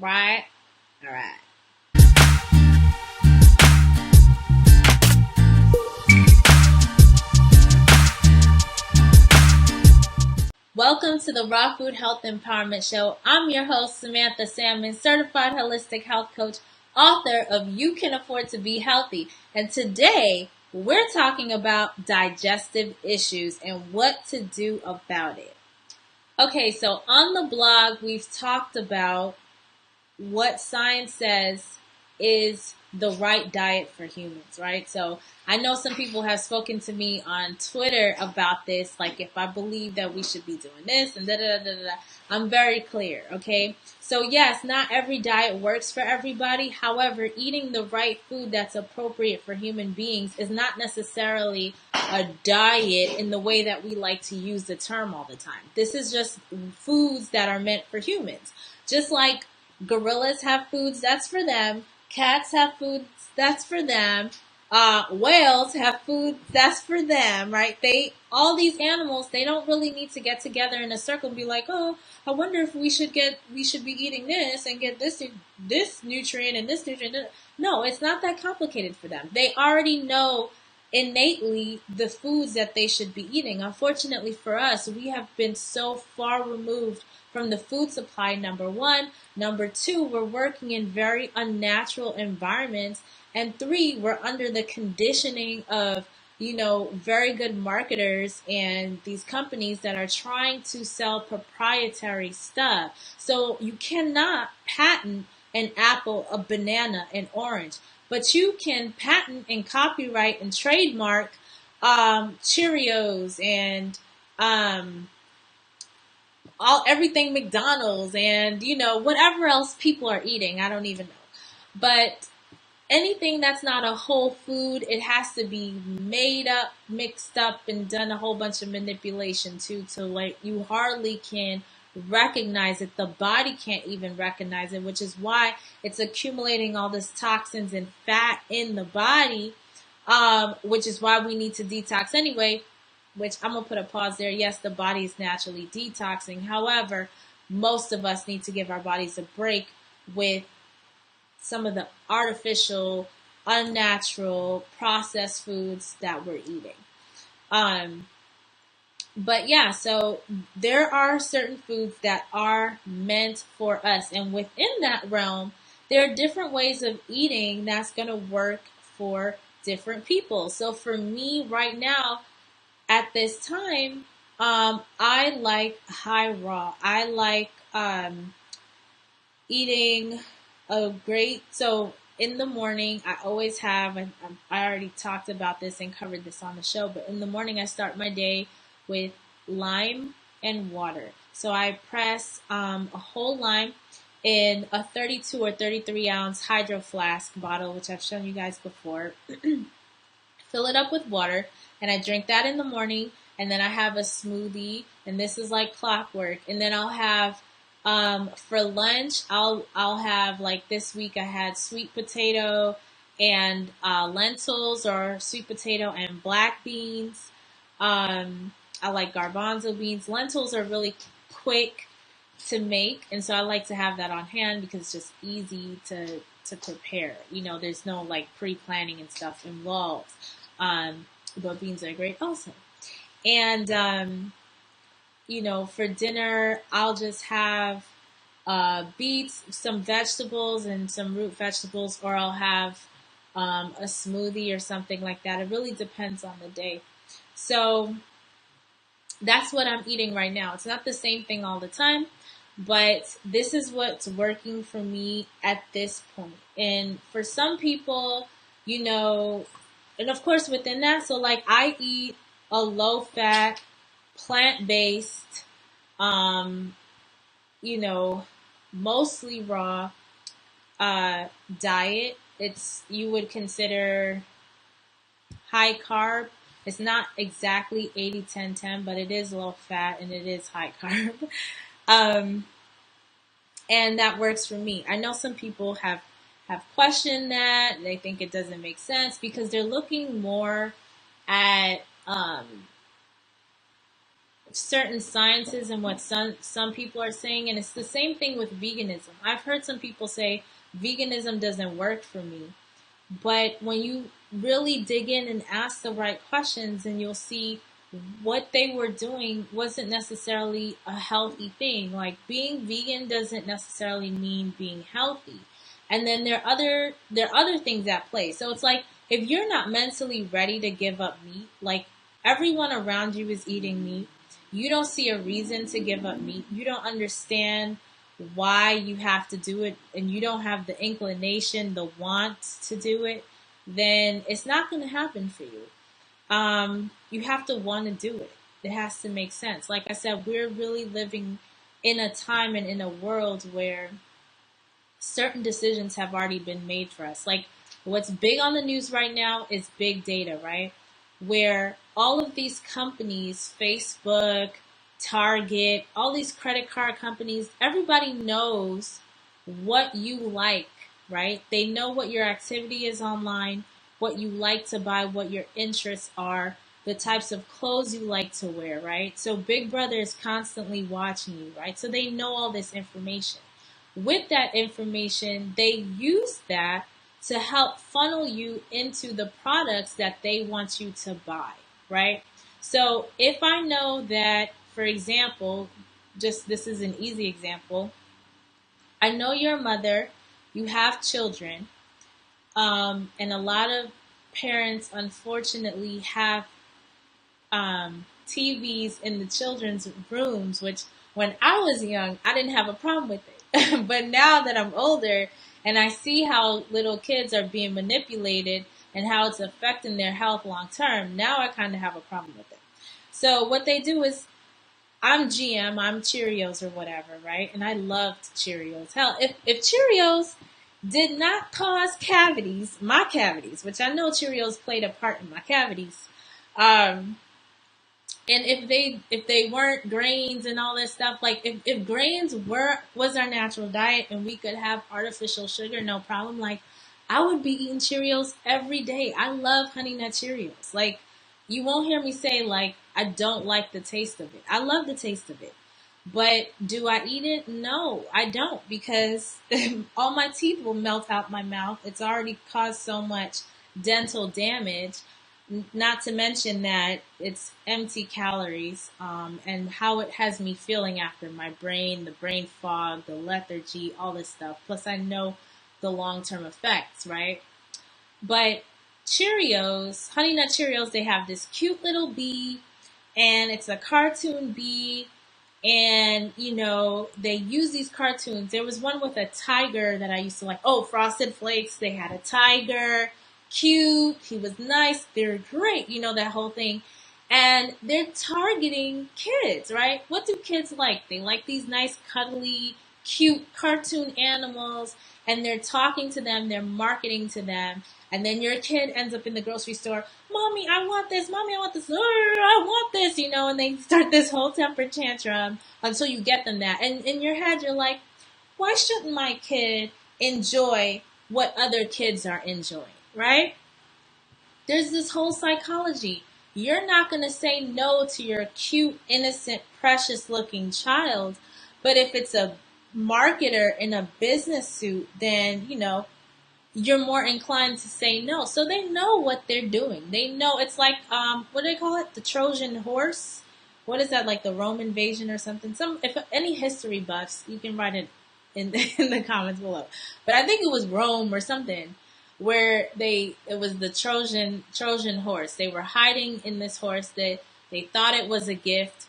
right? All right. Welcome to the Raw Food Health Empowerment Show. I'm your host, Samantha Salmon, certified holistic health coach, author of You Can Afford to Be Healthy. And today, we're talking about digestive issues and what to do about it. Okay, so on the blog, we've talked about what science says is the right diet for humans, right? So I know some people have spoken to me on Twitter about this, like if I believe that we should be doing this and da da da da da. I'm very clear, okay? So yes, not every diet works for everybody. However, eating the right food that's appropriate for human beings is not necessarily a diet in the way that we like to use the term all the time. This is just foods that are meant for humans. Just like gorillas have foods that's for them. Cats have foods that's for them. Whales have food that's for them, right? All these animals, they don't really need to get together in a circle and be like, oh, I wonder if we should be eating this and get this nutrient and this nutrient. No, it's not that complicated for them. They already know innately the foods that they should be eating. Unfortunately for us, we have been so far removed from the food supply, number one. Number two, we're working in very unnatural environments. And three, we're under the conditioning of, very good marketers and these companies that are trying to sell proprietary stuff. So you cannot patent an apple, a banana, an orange, but you can patent and copyright and trademark Cheerios and everything McDonald's and whatever else people are eating. I don't even know, but anything that's not a whole food, it has to be made up, mixed up, and done a whole bunch of manipulation to like you hardly can recognize it. The body can't even recognize it, which is why it's accumulating all this toxins and fat in the body, which is why we need to detox anyway, which I'm going to put a pause there. Yes, the body is naturally detoxing. However, most of us need to give our bodies a break with some of the artificial, unnatural, processed foods that we're eating. But yeah, so there are certain foods that are meant for us. And within that realm, there are different ways of eating that's going to work for different people. So for me right now, at this time, I like high raw. I like eating so in the morning, I always have, and I already talked about this and covered this on the show, but in the morning I start my day with lime and water. So I press a whole lime in a 32 or 33 ounce hydro flask bottle, which I've shown you guys before. Fill it up with water, and I drink that in the morning, and then I have a smoothie, and this is like clockwork, and then I'll have for lunch, I'll have, like this week I had sweet potato and lentils, or sweet potato and black beans. I like garbanzo beans. Lentils are really quick to make, and so I like to have that on hand because it's just easy to prepare. There's no like pre-planning and stuff involved. But beans are great also. And for dinner, I'll just have beets, some vegetables, and some root vegetables, or I'll have a smoothie or something like that. It really depends on the day. So that's what I'm eating right now. It's not the same thing all the time, but this is what's working for me at this point. And for some people, and of course within that, so like I eat a low-fat, plant-based, mostly raw diet. You would consider high carb. It's not exactly 80-10-10, but it is low fat and it is high carb. And that works for me. I know some people have questioned that. They think it doesn't make sense because they're looking more at certain sciences and what some people are saying, and it's the same thing with veganism. I've heard some people say veganism doesn't work for me, but when you really dig in and ask the right questions, and you'll see what they were doing wasn't necessarily a healthy thing. Like, being vegan doesn't necessarily mean being healthy. And then there are other things at play. So it's like, if you're not mentally ready to give up meat, like, everyone around you is eating meat, you don't see a reason to give up meat. You don't understand why you have to do it, and you don't have the inclination, the want to do it, then it's not going to happen for you. You have to want to do it. It has to make sense. Like I said, we're really living in a time and in a world where certain decisions have already been made for us. Like, what's big on the news right now is big data, right? Where all of these companies, Facebook, Target, all these credit card companies, everybody knows what you like, right? They know what your activity is online, what you like to buy, what your interests are, the types of clothes you like to wear, right? So Big Brother is constantly watching you, right? So they know all this information. With that information, they use that to help funnel you into the products that they want you to buy, right? So if I know that, for example, just this is an easy example, I know you're a mother, you have children, and a lot of parents unfortunately have TVs in the children's rooms, which when I was young, I didn't have a problem with it. But now that I'm older and I see how little kids are being manipulated and how it's affecting their health long term, now I kind of have a problem with it. So what they do is, I'm GM, I'm Cheerios or whatever, right? And I loved Cheerios. Hell, if Cheerios did not cause cavities, my cavities, which I know Cheerios played a part in my cavities, um, and if they weren't grains and all this stuff, like, if grains was our natural diet and we could have artificial sugar, no problem, like, I would be eating Cheerios every day. I love Honey Nut Cheerios. Like, you won't hear me say, like, I don't like the taste of it. I love the taste of it. But do I eat it? No, I don't, because all my teeth will melt out my mouth. It's already caused so much dental damage. Not to mention that it's empty calories, and how it has me feeling after, my brain, the brain fog, the lethargy, all this stuff. Plus, I know the long term effects, right? But Cheerios, Honey Nut Cheerios, they have this cute little bee, and it's a cartoon bee, and they use these cartoons. There was one with a tiger that I used to like. Oh, Frosted Flakes, they had a tiger, cute, he was nice, they're great, that whole thing. And they're targeting kids, right? What do kids like? They like these nice, cuddly, cute cartoon animals, and they're talking to them, they're marketing to them. And then your kid ends up in the grocery store, Mommy, I want this, Mommy, I want this, I want this, and they start this whole temper tantrum until you get them that. And in your head, you're like, why shouldn't my kid enjoy what other kids are enjoying, right? There's this whole psychology. You're not going to say no to your cute, innocent, precious looking child. But if it's a marketer in a business suit, then, you're more inclined to say no. So they know what they're doing. They know it's like, what do they call it? The Trojan horse? What is that, like the Roman invasion or something? If any history buffs, you can write it in, in the comments below. But I think it was Rome or something, where it was the Trojan horse. They were hiding in this horse that they thought it was a gift.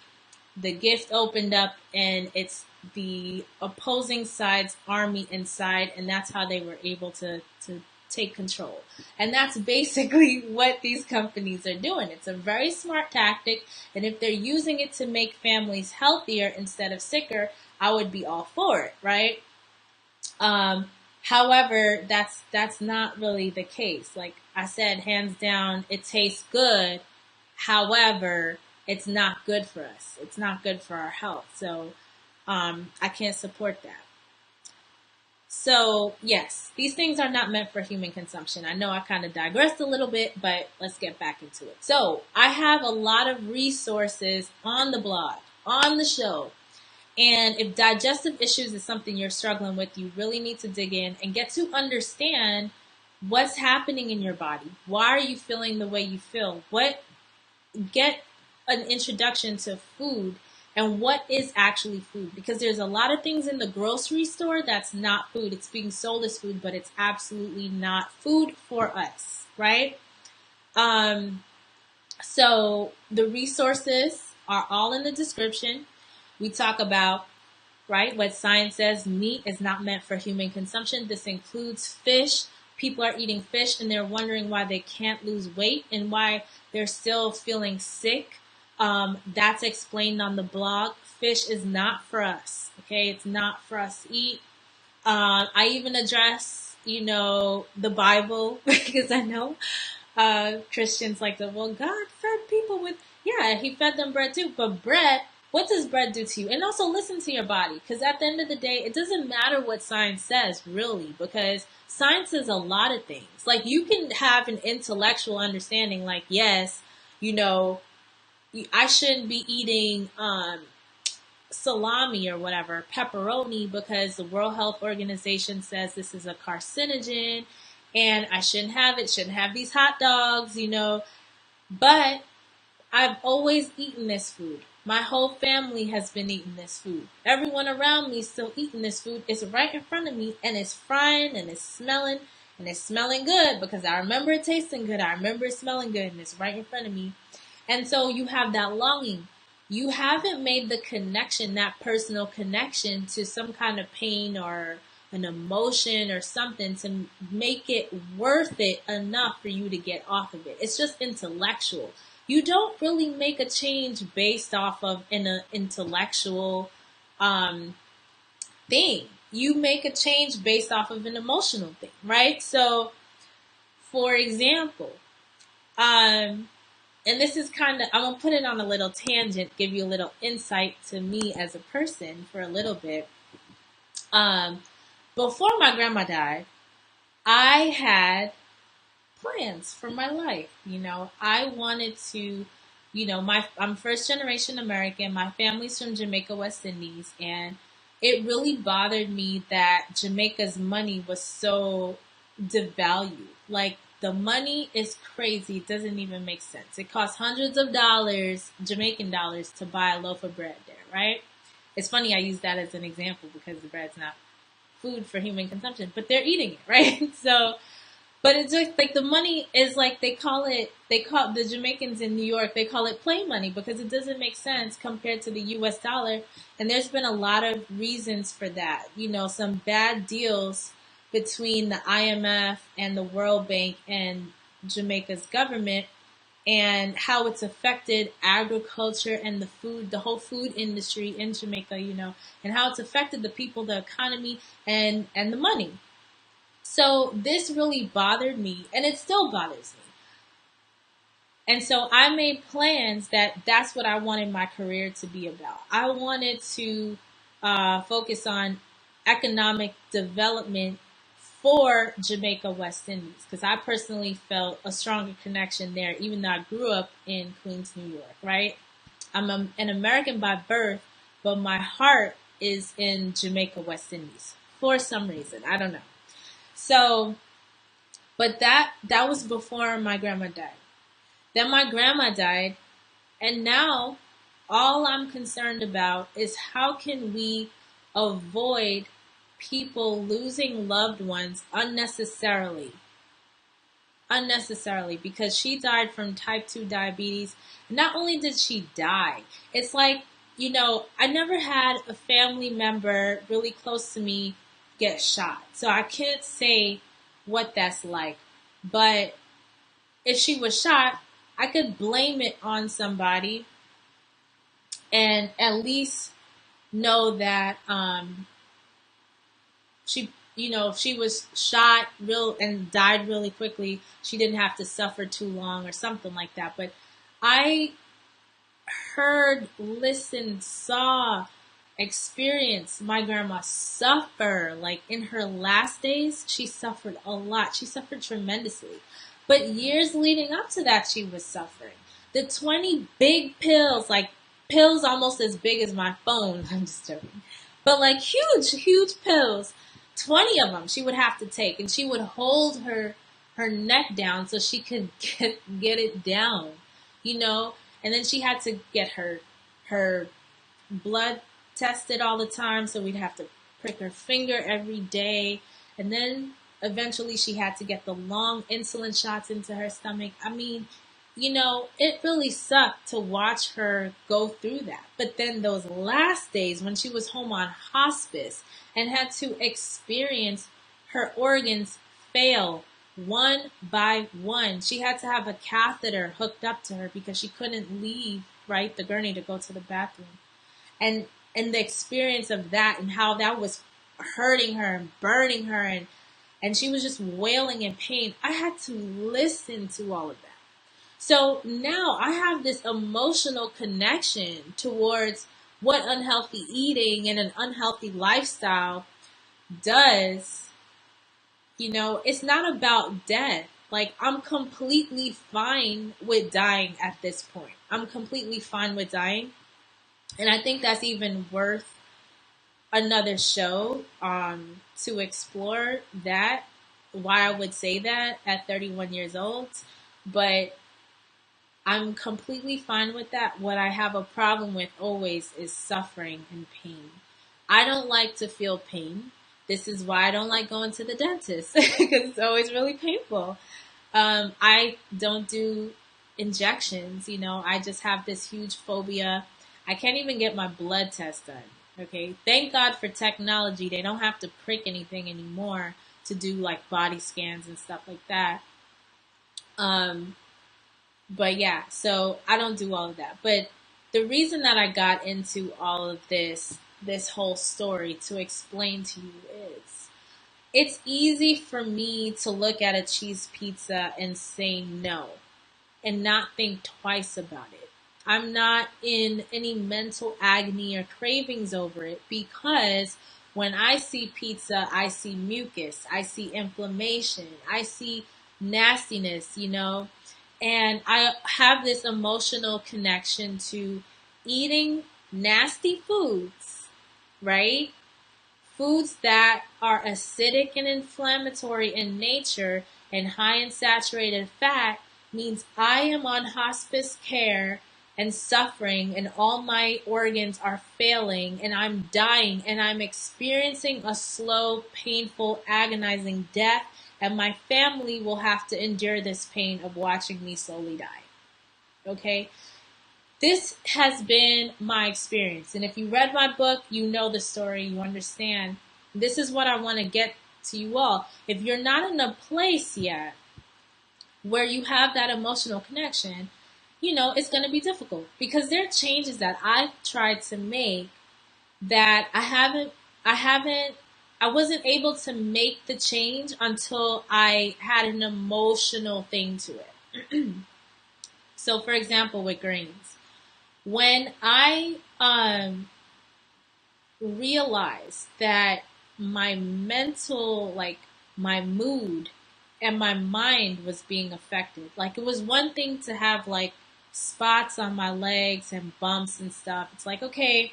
The gift opened up, and it's the opposing side's army inside, and that's how they were able to take control. And that's basically what these companies are doing. It's a very smart tactic, and if they're using it to make families healthier instead of sicker, I would be all for it, right? However, that's not really the case. Like I said, hands down, it tastes good. However, it's not good for us. It's not good for our health. So I can't support that. So yes, these things are not meant for human consumption. I know I kind of digressed a little bit, but let's get back into it. So I have a lot of resources on the blog, on the show. And if digestive issues is something you're struggling with, you really need to dig in and get to understand what's happening in your body. Why are you feeling the way you feel? Get an introduction to food and what is actually food, because there's a lot of things in the grocery store that's not food. It's being sold as food, but it's absolutely not food for us, right? So the resources are all in the description. We talk about, right, what science says. Meat is not meant for human consumption. This includes fish. People are eating fish and they're wondering why they can't lose weight and why they're still feeling sick. That's explained on the blog. Fish is not for us. Okay, it's not for us to eat. I even address, the Bible because I know Christians like to, well, God fed people with, yeah, he fed them bread too, but bread, what does bread do to you? And also listen to your body, because at the end of the day, it doesn't matter what science says, really, because science is a lot of things. Like, you can have an intellectual understanding, like, yes, I shouldn't be eating salami or whatever, pepperoni, because the World Health Organization says this is a carcinogen, and I shouldn't have it, shouldn't have these hot dogs, But I've always eaten this food. My whole family has been eating this food. Everyone around me is still eating this food. It's right in front of me, and it's frying, and it's smelling good, because I remember it tasting good. I remember it smelling good, and it's right in front of me. And so you have that longing. You haven't made the connection, that personal connection, to some kind of pain or an emotion or something to make it worth it enough for you to get off of it. It's just intellectual. You don't really make a change based off of an intellectual thing. You make a change based off of an emotional thing, right? So, for example, and this is kind of, I'm going to put it on a little tangent, give you a little insight to me as a person for a little bit. Before my grandma died, I had plans for my life. I wanted to, I'm first generation American. My family's from Jamaica, West Indies, and it really bothered me that Jamaica's money was so devalued. Like, the money is crazy. It doesn't even make sense. It costs hundreds of dollars, Jamaican dollars, to buy a loaf of bread there, right? It's funny I use that as an example because the bread's not food for human consumption, but they're eating it, right? So, but it's just like the money is like, they call the Jamaicans in New York, they call it play money because it doesn't make sense compared to the US dollar. And there's been a lot of reasons for that. Some bad deals between the IMF and the World Bank and Jamaica's government, and how it's affected agriculture and the whole food industry in Jamaica, and how it's affected the people, the economy, and the money. So this really bothered me, and it still bothers me. And so I made plans that's what I wanted my career to be about. I wanted to focus on economic development for Jamaica, West Indies, because I personally felt a stronger connection there, even though I grew up in Queens, New York, right? I'm an American by birth, but my heart is in Jamaica, West Indies for some reason. I don't know. So, but that was before my grandma died. Then my grandma died, and now all I'm concerned about is how can we avoid people losing loved ones unnecessarily, because she died from type 2 diabetes. Not only did she die, it's like, I never had a family member really close to me get shot. So I can't say what that's like. But if she was shot, I could blame it on somebody and at least know that if she was shot and died really quickly, she didn't have to suffer too long or something like that. But I heard, listened, saw, experience my grandma suffer. Like in her last days, she suffered a lot. She suffered tremendously. But years leading up to that, she was suffering. The 20 big pills, like pills almost as big as my phone. I'm just joking. But like huge, huge pills. 20 of them she would have to take, and she would hold her neck down so she could get it down, you know. And then she had to get her blood tested all the time, so we'd have to prick her finger every day. And then eventually she had to get the long insulin shots into her stomach. I mean, you know, it really sucked to watch her go through that. But then those last days when she was home on hospice and had to experience her organs fail one by one. She had to have a catheter hooked up to her because she couldn't leave, right, the gurney to go to the bathroom. And the experience of that and how that was hurting her and burning her, and she was just wailing in pain. I had to listen to all of that. So now I have this emotional connection towards what unhealthy eating and an unhealthy lifestyle does. You know, it's not about death. Like, I'm completely fine with dying at this point. I'm completely fine with dying. And I think that's even worth another show to explore that, why I would say that at 31 years old. But I'm completely fine with that. What I have a problem with always is suffering and pain. I don't like to feel pain. This is why I don't like going to the dentist because it's always really painful. I don't do injections, you know. I just have this huge phobia. I can't even get my blood test done. Okay. Thank God for technology. They don't have to prick anything anymore to do like body scans and stuff like that. But yeah, so I don't do all of that. But the reason that I got into all of this whole story to explain to you is it's easy for me to look at a cheese pizza and say no and not think twice about it. I'm not in any mental agony or cravings over it because when I see pizza, I see mucus, I see inflammation, I see nastiness, you know, and I have this emotional connection to eating nasty foods, right? Foods that are acidic and inflammatory in nature and high in saturated fat means I am on hospice care and suffering and all my organs are failing and I'm dying and I'm experiencing a slow, painful, agonizing death, and my family will have to endure this pain of watching me slowly die. Okay? This has been my experience. And if you read my book, you know the story, you understand. This is what I want to get to you all. If you're not in a place yet where you have that emotional connection, you know, it's going to be difficult because there are changes that I've tried to make that I wasn't able to make the change until I had an emotional thing to it. So for example, with grains, when I realized that my mental, like my mood and my mind was being affected, like it was one thing to have like spots on my legs and bumps and stuff. It's like, okay,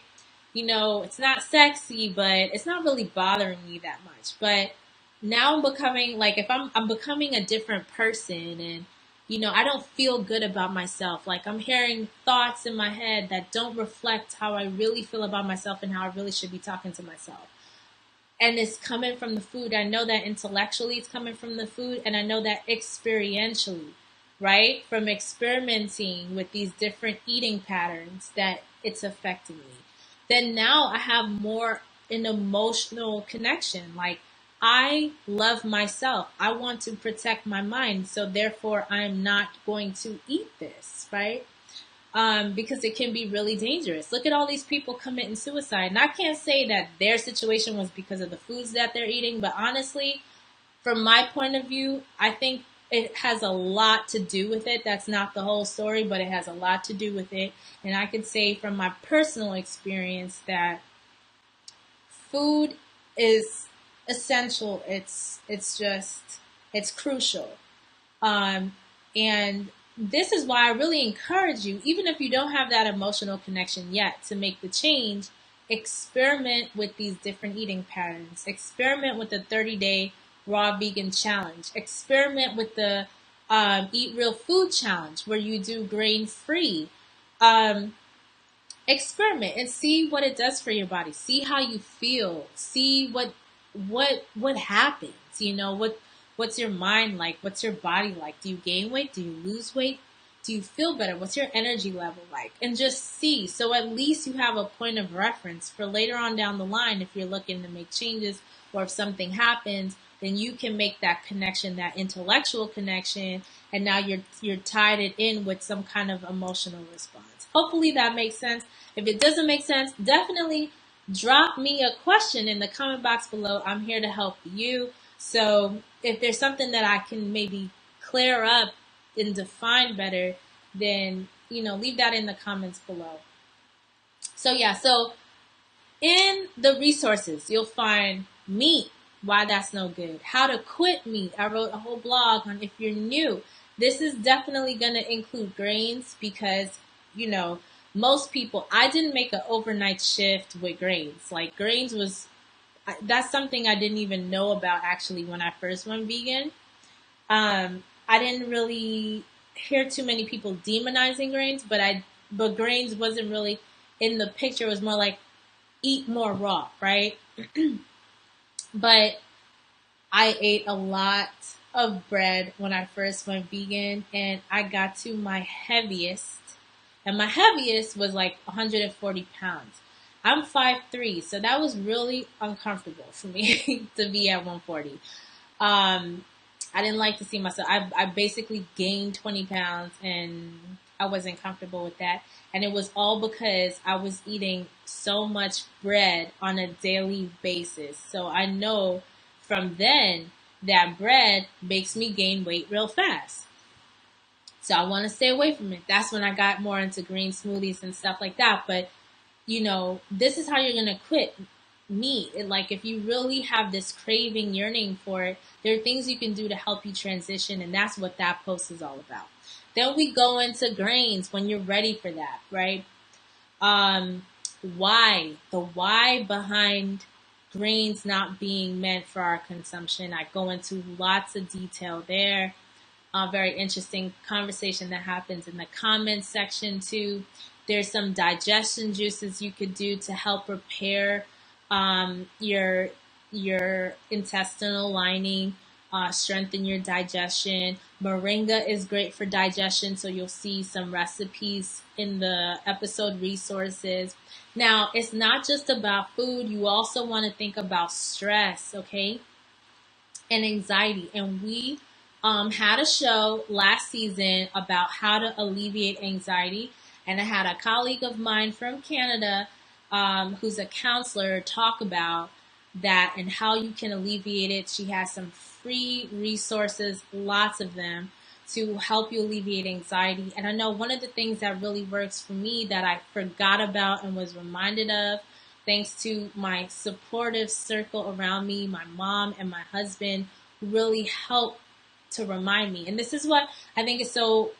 you know, it's not sexy, but it's not really bothering me that much. But now I'm becoming like, if I'm becoming a different person, and you know, I don't feel good about myself. Like I'm hearing thoughts in my head that don't reflect how I really feel about myself and how I really should be talking to myself. And it's coming from the food. I know that intellectually it's coming from the food, and I know that experientially, right? From experimenting with these different eating patterns that it's affecting me. Then now I have more an emotional connection. Like I love myself. I want to protect my mind. So therefore I'm not going to eat this, right? Because it can be really dangerous. Look at all these people committing suicide. And I can't say that their situation was because of the foods that they're eating, but honestly, from my point of view, I think it has a lot to do with it. That's not the whole story, but it has a lot to do with it. And I could say from my personal experience that food is essential. It's crucial. Um, and this is why I really encourage you, even if you don't have that emotional connection yet, to make the change. Experiment with these different eating patterns. Experiment with the 30-day raw vegan challenge. Experiment with the eat real food challenge, where you do grain free. Um, Experiment and see what it does for your body. See how you feel. See what happens. What's your mind like? What's your body like? Do you gain weight? Do you lose weight? Do you feel better? What's your energy level like? And just see. So at least you have a point of reference for later on down the line if you're looking to make changes, or if something happens, then you can make that connection, that intellectual connection, and now you're tied it in with some kind of emotional response. Hopefully that makes sense. If it doesn't make sense, definitely drop me a question in the comment box below. I'm here to help you. So if there's something that I can maybe clear up and define better, then, leave that in the comments below. So in the resources, you'll find meat, why that's no good, how to quit meat. I wrote a whole blog on if you're new. This is definitely going to include grains because, most people, I didn't make an overnight shift with grains. Like that's something I didn't even know about actually when I first went vegan. I didn't really hear too many people demonizing grains, but grains wasn't really in the picture. It was more like eat more raw, right? But I ate a lot of bread when I first went vegan, and I got to my heaviest, and my heaviest was like 140 pounds. I'm 5'3", so that was really uncomfortable for me to be at 140. I didn't like to see myself. I basically gained 20 pounds, and I wasn't comfortable with that. And it was all because I was eating so much bread on a daily basis. So I know from then that bread makes me gain weight real fast. So I want to stay away from it. That's when I got more into green smoothies and stuff like that. But, this is how you're going to quit meat. Like if you really have this craving, yearning for it, there are things you can do to help you transition. And that's what that post is all about. Then we go into grains when you're ready for that, right? Why? The why behind grains not being meant for our consumption. I go into lots of detail there. Very interesting conversation that happens in the comments section too. There's some digestion juices you could do to help repair your intestinal lining, strengthen your digestion. Moringa is great for digestion, so you'll see some recipes in the episode resources. Now, it's not just about food. You also want to think about stress, okay, and anxiety. And we had a show last season about how to alleviate anxiety. And I had a colleague of mine from Canada who's a counselor talk about that and how you can alleviate it. She has some free resources, lots of them, to help you alleviate anxiety. And I know one of the things that really works for me that I forgot about and was reminded of, thanks to my supportive circle around me, my mom and my husband, who really helped to remind me. And this is what I think is so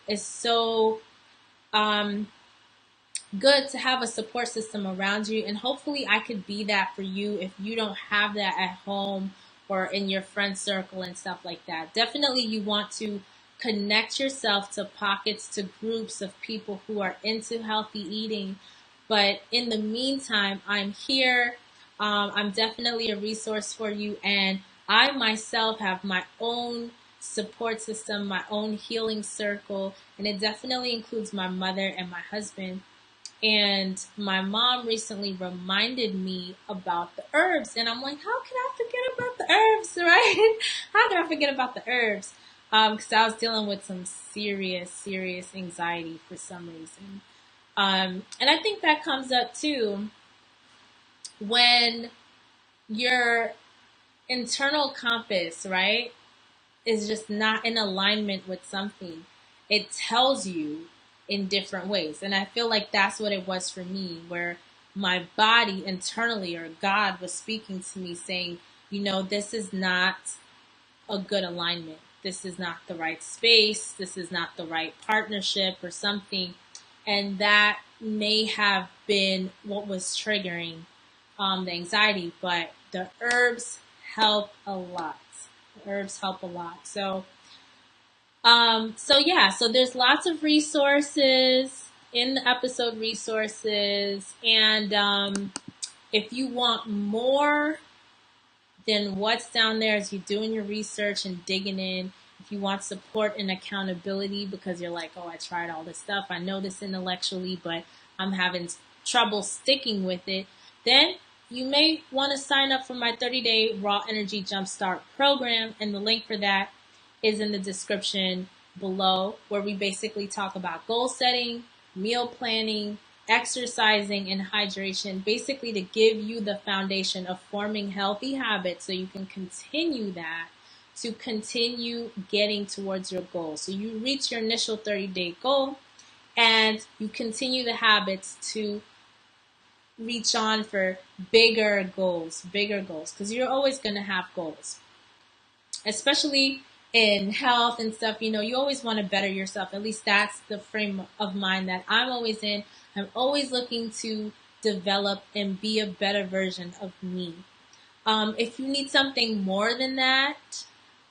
good to have a support system around you. And hopefully I could be that for you if you don't have that at home or in your friend circle and stuff like that. Definitely you want to connect yourself to pockets, to groups of people who are into healthy eating. But in the meantime, I'm here. I'm definitely a resource for you. And I myself have my own support system, my own healing circle. And it definitely includes my mother and my husband. And my mom recently reminded me about the herbs. And I'm like, how can I forget about the herbs, right? How can I forget about the herbs? Because I was dealing with some serious anxiety for some reason. And I think that comes up too when your internal compass, right, is just not in alignment with something. It tells you in different ways. And I feel like that's what it was for me, where my body internally, or God was speaking to me saying, this is not a good alignment. This is not the right space. This is not the right partnership or something. And that may have been what was triggering the anxiety, but the herbs help a lot. The herbs help a lot. So there's lots of resources in the episode resources. And if you want more than what's down there as you're doing your research and digging in, if you want support and accountability because you're like, oh, I tried all this stuff, I know this intellectually, but I'm having trouble sticking with it, then you may want to sign up for my 30-day Raw Energy Jumpstart program. And the link for that is in the description below, where we basically talk about goal setting, meal planning, exercising, and hydration, basically to give you the foundation of forming healthy habits so you can continue that to continue getting towards your goal. So you reach your initial 30-day goal and you continue the habits to reach on for bigger goals, because you're always going to have goals, especially in health and stuff. You always want to better yourself. At least that's the frame of mind that I'm always in. I'm always looking to develop and be a better version of me. If you need something more than that,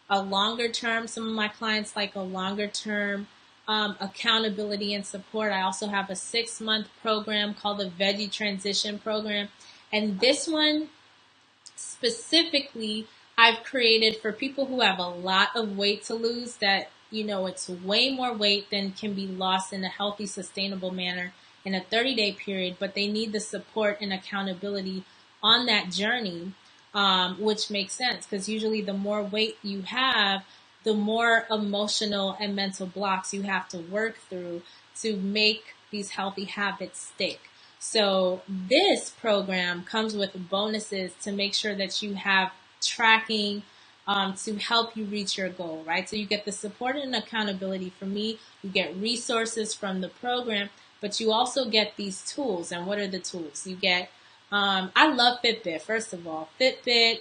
a longer term, some of my clients like a longer term accountability and support. I also have a 6-month program called the Veggie Transition Program. And this one specifically I've created for people who have a lot of weight to lose, that, it's way more weight than can be lost in a healthy, sustainable manner in a 30-day period, but they need the support and accountability on that journey, which makes sense because usually the more weight you have, the more emotional and mental blocks you have to work through to make these healthy habits stick. So this program comes with bonuses to make sure that you have tracking to help you reach your goal, right? So you get the support and accountability from me. You get resources from the program, but you also get these tools. And what are the tools? You get, I love Fitbit, first of all. Fitbit,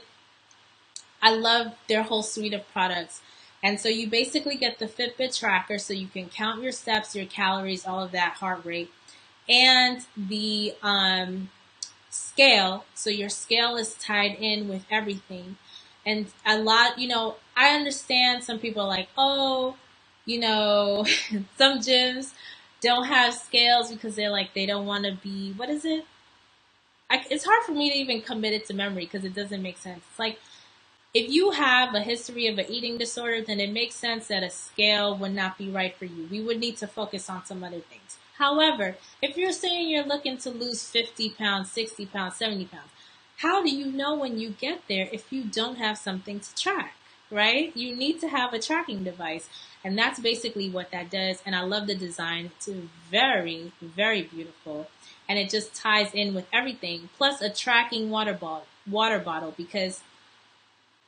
I love their whole suite of products. And so you basically get the Fitbit tracker so you can count your steps, your calories, all of that, heart rate, and the scale. So your scale is tied in with everything. And a lot, I understand some people are like, oh, some gyms don't have scales because they don't want to be, what is it? It's hard for me to even commit it to memory because it doesn't make sense. It's like, if you have a history of an eating disorder, then it makes sense that a scale would not be right for you. We would need to focus on some other things. However, if you're saying you're looking to lose 50 pounds, 60 pounds, 70 pounds, how do you know when you get there if you don't have something to track, right? You need to have a tracking device. And that's basically what that does. And I love the design. It's very, very beautiful. And it just ties in with everything. Plus a tracking water bottle, because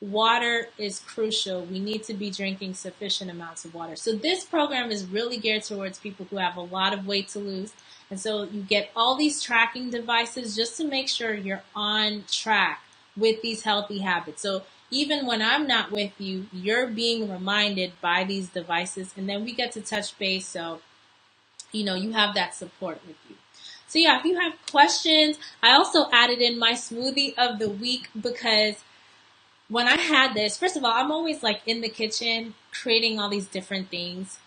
water is crucial. We need to be drinking sufficient amounts of water. So this program is really geared towards people who have a lot of weight to lose. And so you get all these tracking devices just to make sure you're on track with these healthy habits. So even when I'm not with you, you're being reminded by these devices. And then we get to touch base. So, you have that support with you. So yeah, if you have questions, I also added in my smoothie of the week because when I had this, first of all, I'm always in the kitchen creating all these different things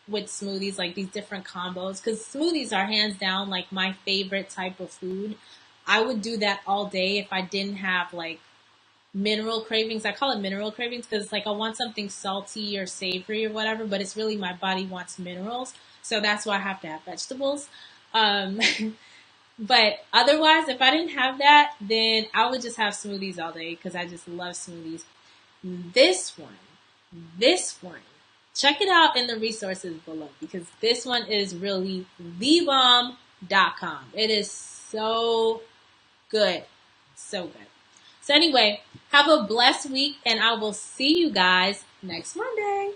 with smoothies, like these different combos, because smoothies are hands down my favorite type of food. I would do that all day if I didn't have mineral cravings. I call it mineral cravings because I want something salty or savory or whatever, but it's really my body wants minerals. So that's why I have to have vegetables. But otherwise, if I didn't have that, then I would just have smoothies all day because I just love smoothies. This one, check it out in the resources below because this one is really thebomb.com. It is so good. So good. So anyway, have a blessed week and I will see you guys next Monday.